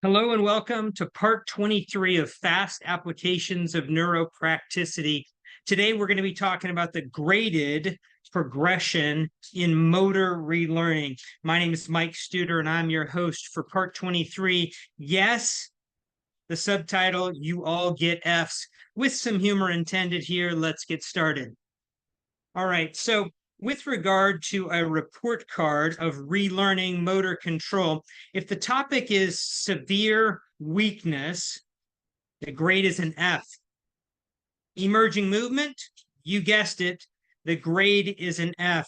Hello and welcome to part 23 of Fast Applications of Neuropracticity. Today we're going to be talking about the graded progression in motor relearning. My name is Mike Studer and I'm your host for part 23. Yes, the subtitle, You All Get Fs. With some humor intended here, let's get started. All right, so with regard to a report card of relearning motor control, if the topic is severe weakness, the grade is an F. Emerging movement, you guessed it, the grade is an F.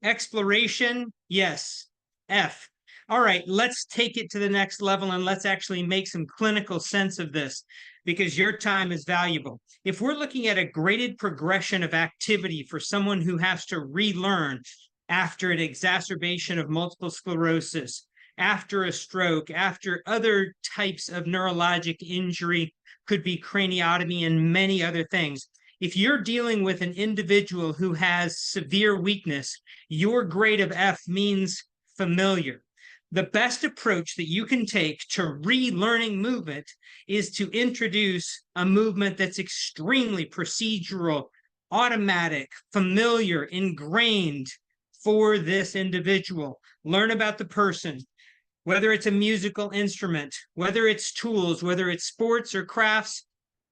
Exploration, yes, F. All right, let's take it to the next level and let's actually make some clinical sense of this because your time is valuable. If we're looking at a graded progression of activity for someone who has to relearn after an exacerbation of multiple sclerosis, after a stroke, after other types of neurologic injury, could be craniotomy and many other things. If you're dealing with an individual who has severe weakness, your grade of F means familiar. The best approach that you can take to relearning movement is to introduce a movement that's extremely procedural, automatic, familiar, ingrained for this individual. Learn about the person, whether it's a musical instrument, whether it's tools, whether it's sports or crafts.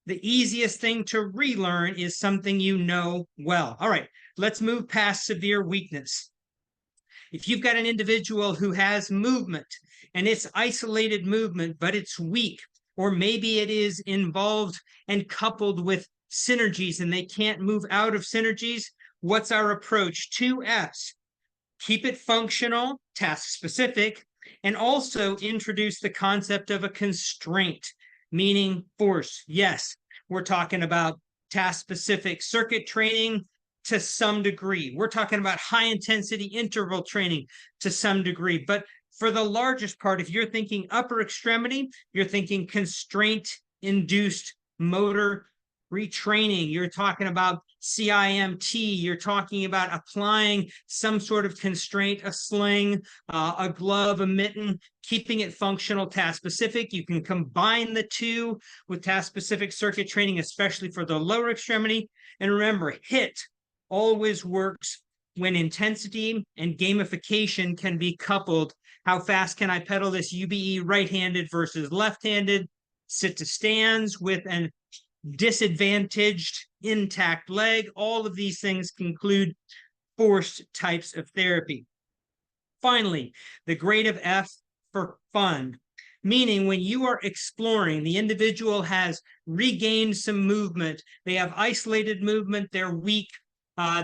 The easiest thing to relearn is something you know well. All right, let's move past severe weakness. If you've got an individual who has movement and it's isolated movement, but it's weak, or maybe it is involved and coupled with synergies and they can't move out of synergies, what's our approach? 2S. Keep it functional, task specific, and also introduce the concept of a constraint, meaning force. Yes, we're talking about task specific circuit training to some degree. We're talking about high intensity interval training to some degree. But for the largest part, if you're thinking upper extremity, you're thinking constraint induced motor retraining. You're talking about CIMT. You're talking about applying some sort of constraint, a sling, a glove, a mitten, keeping it functional, task specific. You can combine the two with task specific circuit training, especially for the lower extremity. And remember, HIT always works when intensity and gamification can be coupled. How fast can I pedal this UBE right-handed versus left-handed? Sit to stands with an disadvantaged intact leg. All of these things conclude forced types of therapy. Finally, the grade of F for fun, meaning when you are exploring, the individual has regained some movement, they have isolated movement, they're weak,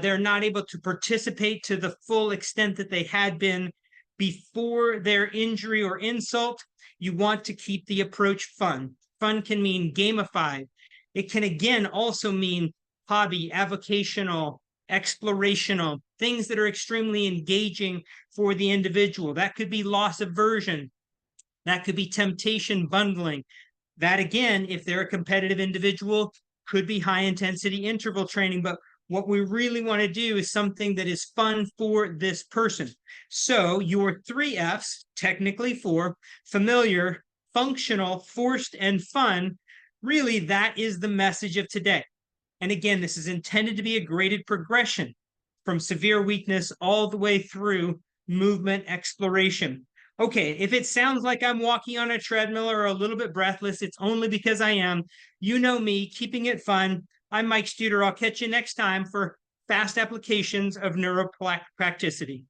they're not able to participate to the full extent that they had been before their injury or insult. You want to keep the approach fun. Fun can mean gamified. It can, again, also mean hobby, avocational, explorational, things that are extremely engaging for the individual. That could be loss aversion. That could be temptation bundling. That, again, if they're a competitive individual, could be high intensity interval training. But what we really want to do is something that is fun for this person. So your 3 Fs, technically for familiar, functional, forced, and fun, really that is the message of today. And again, this is intended to be a graded progression from severe weakness all the way through movement exploration. Okay, if it sounds like I'm walking on a treadmill or a little bit breathless, it's only because I am. You know me, keeping it fun. I'm Mike Studer. I'll catch you next time for Fast Applications of Neuropracticity.